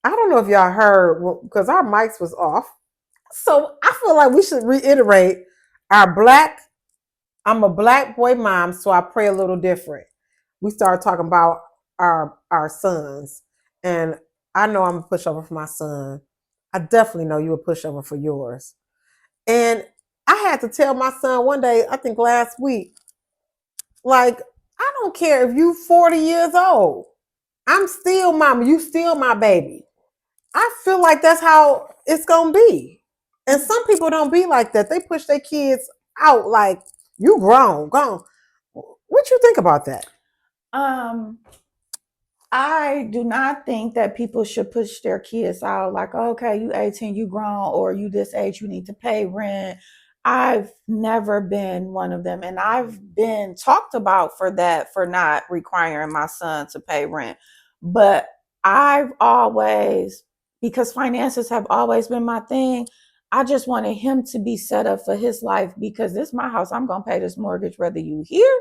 I don't know if y'all heard because our mics was off. So I feel like we should reiterate our black. I'm a black boy mom, so I pray a little different. We started talking about our sons, and I know I'm a pushover for my son. I definitely know you a pushover for yours. And I had to tell my son one day, I think last week, like, I don't care if you 40 years old. I'm still mama. You still my baby. I feel like that's how it's gonna be. And some people don't be like that. They push their kids out like you grown, gone. What you think about that? Um, I do not think that people should push their kids out like, okay, you 18, you grown, or you this age, you need to pay rent. I've never been one of them. And I've been talked about for that, for not requiring my son to pay rent. But I've always, because finances have always been my thing, I just wanted him to be set up for his life because this is my house. I'm going to pay this mortgage whether you here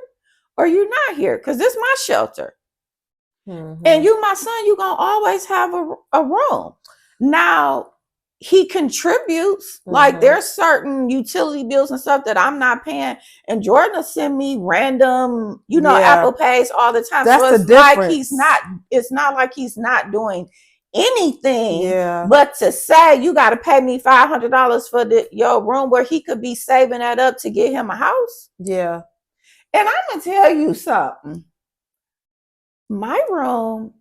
or you not here because this is my shelter. Mm-hmm. And you, my son, you're going to always have a room. Now, he contributes. Mm-hmm. Like there's certain utility bills and stuff that I'm not paying. And Jordan will send me random, Apple Pays all the time. That's so it's the difference. It's not like he's not doing anything. Yeah. But to say you got to pay me $500 for your room where he could be saving that up to get him a house. Yeah. And I'm going to tell you something. My room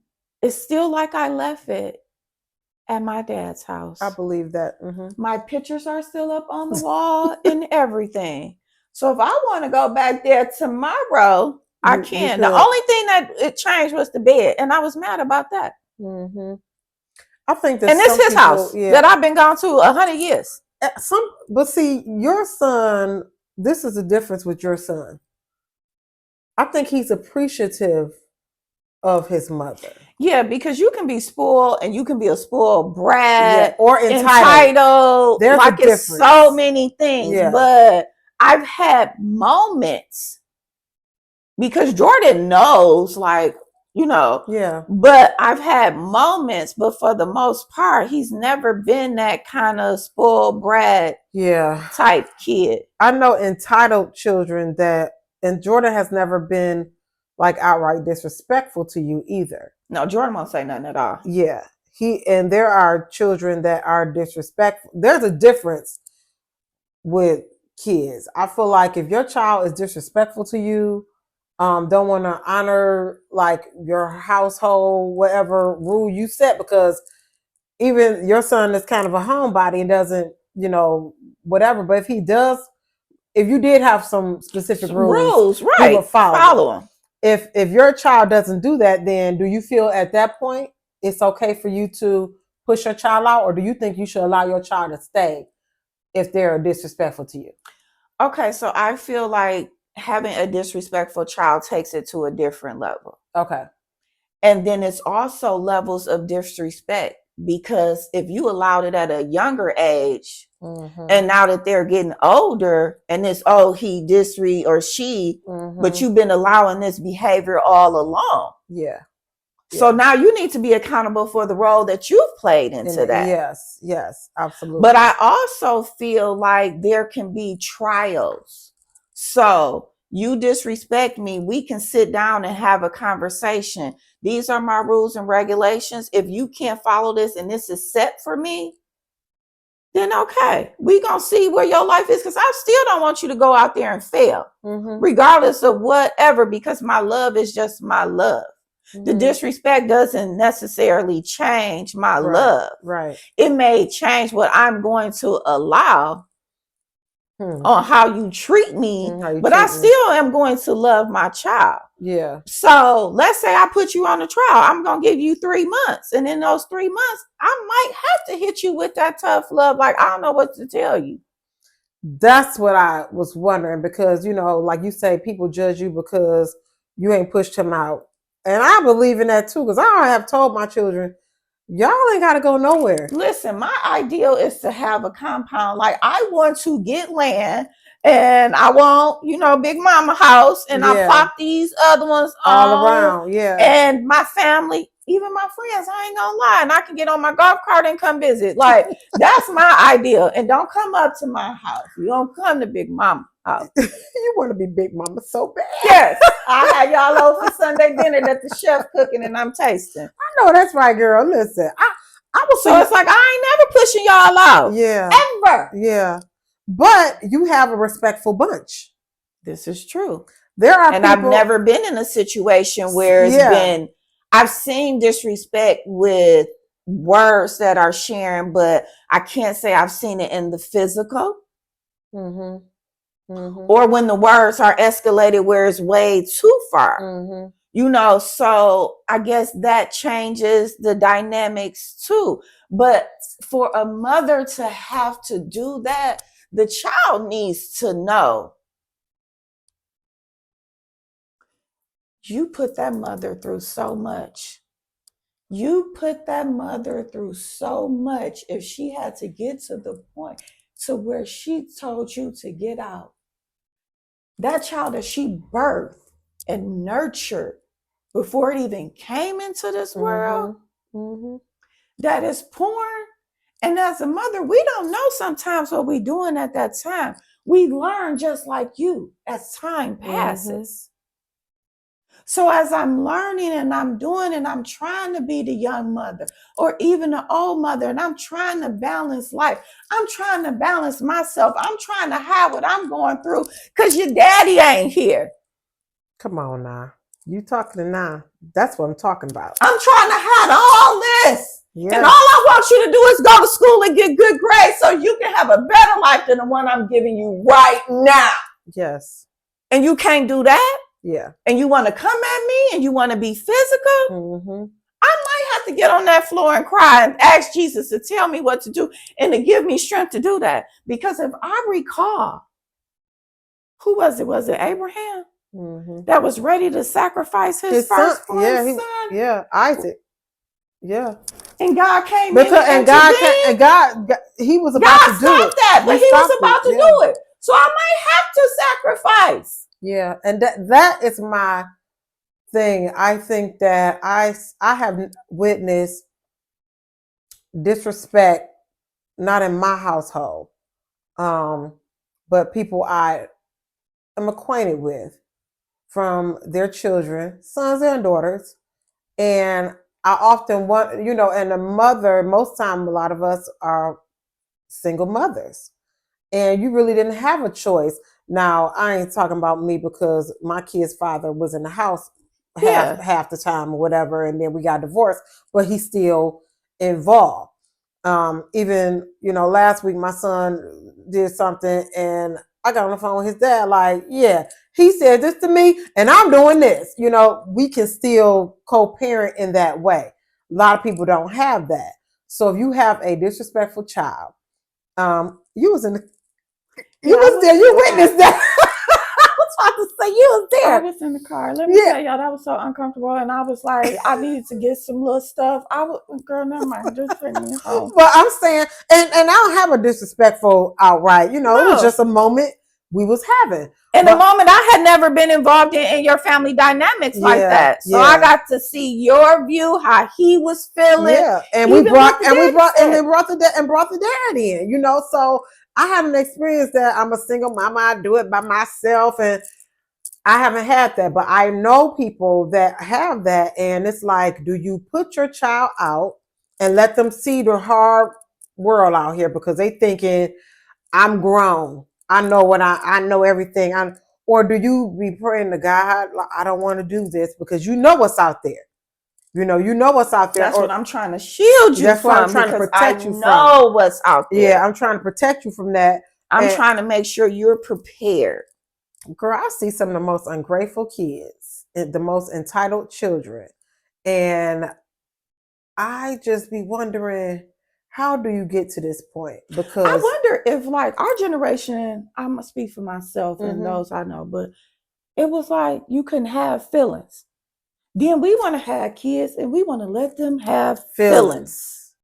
is still like I left it at my dad's house. I believe that. Mm-hmm. My pictures are still up on the wall and everything. So if I want to go back there tomorrow, I can. The only thing that it changed was the bed. And I was mad about that. Mm-hmm. I think that and it's his house that I've been gone to 100 years. But see, your son, this is the difference with your son. I think he's appreciative of his mother. Yeah, because you can be spoiled and you can be a spoiled brat or entitled. There's like it's so many things. Yeah. But I've had moments because Jordan knows, like, Yeah. But I've had moments, but for the most part, he's never been that kind of spoiled brat type kid. I know entitled children and Jordan has never been like outright disrespectful to you either. No, Jordan won't say nothing at all. Yeah. And there are children that are disrespectful. There's a difference with kids. I feel like if your child is disrespectful to you, don't want to honor like your household, whatever rule you set, because even your son is kind of a homebody and doesn't, whatever. But if you did have some specific rules, right, he would follow them. If your child doesn't do that, then do you feel at that point it's okay for you to push your child out, or do you think you should allow your child to stay if they're disrespectful to you? Okay, so I feel like having a disrespectful child takes it to a different level. Okay. And then it's also levels of disrespect, because if you allowed it at a younger age, mm-hmm. and now that they're getting older and it's, he or she, mm-hmm. but you've been allowing this behavior all along. Yeah. So now you need to be accountable for the role that you've played into that. Yes, absolutely. But I also feel like there can be trials. So you disrespect me, we can sit down and have a conversation. These are my rules and regulations. If you can't follow this and this is set for me, then okay, we gonna see where your life is, because I still don't want you to go out there and fail, mm-hmm. regardless of whatever, because my love is just my love. Mm-hmm. The disrespect doesn't necessarily change my love. Right. It may change what I'm going to allow on how you treat me, but I still am going to love my child. Yeah. So let's say I put you on a trial. I'm going to give you 3 months. And in those 3 months, I might have to hit you with that tough love. Like, I don't know what to tell you. That's what I was wondering, because, like you say, people judge you because you ain't pushed him out. And I believe in that too, because I have told my children, y'all ain't got to go nowhere. Listen, my ideal is to have a compound. Like, I want to get land and I want, Big Mama house, and I pop these other ones all around. Yeah. And my family, even my friends, I ain't gonna lie, and I can get on my golf cart and come visit. Like, that's my idea. And don't come up to my house. You don't come to Big Mama house. You want to be Big Mama so bad. Yes, I had y'all over for Sunday dinner that the chef cooking and I'm tasting. I know that's right, girl. Listen, I was so it's like I ain't never pushing y'all out. Yeah, ever. Yeah, but you have a respectful bunch. This is true. There are, and I've never been in a situation where it's been. I've seen disrespect with words that are sharing, but I can't say I've seen it in the physical. Mm-hmm. Mm-hmm. Or when the words are escalated where it's way too far. Mm-hmm. So I guess that changes the dynamics too. But for a mother to have to do that, the child needs to know. You put that mother through so much. You put that mother through so much if she had to get to the point to where she told you to get out. That child that she birthed and nurtured before it even came into this world, that is porn. And as a mother, we don't know sometimes what we're doing at that time. We learn just like you as time passes. So as I'm learning and I'm doing and I'm trying to be the young mother or even the old mother and I'm trying to balance life. I'm trying to balance myself. I'm trying to hide what I'm going through because your daddy ain't here. Come on now. You talking to now. That's what I'm talking about. I'm trying to hide all this. Yes. And all I want you to do is go to school and get good grades so you can have a better life than the one I'm giving you right now. Yes. And you can't do that? Yeah. And you want to come at me and you want to be physical? I might have to get on that floor and cry and ask Jesus to tell me what to do and to give me strength to do that. Because if I recall, who was it? Was it Abraham? That was ready to sacrifice his firstborn son? Yeah, Isaac. Yeah. And God came because in and God, he was about to do it. That, but he was about to do it. So I might have to sacrifice. Yeah, and that is my thing. I think that I have witnessed disrespect, not in my household, but people I am acquainted with from their children, sons and daughters, and I often want, and a mother, most time a lot of us are single mothers, and you really didn't have a choice. Now, I ain't talking about me because my kid's father was in the house half the time or whatever, and then we got divorced, but he's still involved. Even, last week my son did something and I got on the phone with his dad, like, yeah, he said this to me and I'm doing this. We can still co-parent in that way. A lot of people don't have that. So if you have a disrespectful child, you was there, you witnessed that. I was about to say you was there. I was in the car. Let me tell y'all, that was so uncomfortable. And I was like, I needed to get some little stuff. Girl, never mind. Just bring me home. But I'm saying, and I don't have a disrespectful outright. It was just a moment we was having. In a moment I had never been involved in your family dynamics like that. So I got to see your view, how he was feeling. Yeah, and we brought the dad in. So I haven't experienced that. I'm a single mama. I do it by myself, and I haven't had that. But I know people that have that, and it's like, do you put your child out and let them see the hard world out here because they thinking I'm grown, I know what I know everything, or do you be praying to God, I don't want to do this because you know what's out there. You know what's out there. That's what I'm trying to shield you that's from. What I'm trying to protect you from. I know what's out there. Yeah, I'm trying to protect you from that. I'm trying to make sure you're prepared. Girl, I see some of the most ungrateful kids, the most entitled children. And I just be wondering, how do you get to this point? Because I wonder if, like, our generation, I'm going to speak for myself and those I know, but it was like you couldn't have feelings. Then we want to have kids and we want to let them have feelings.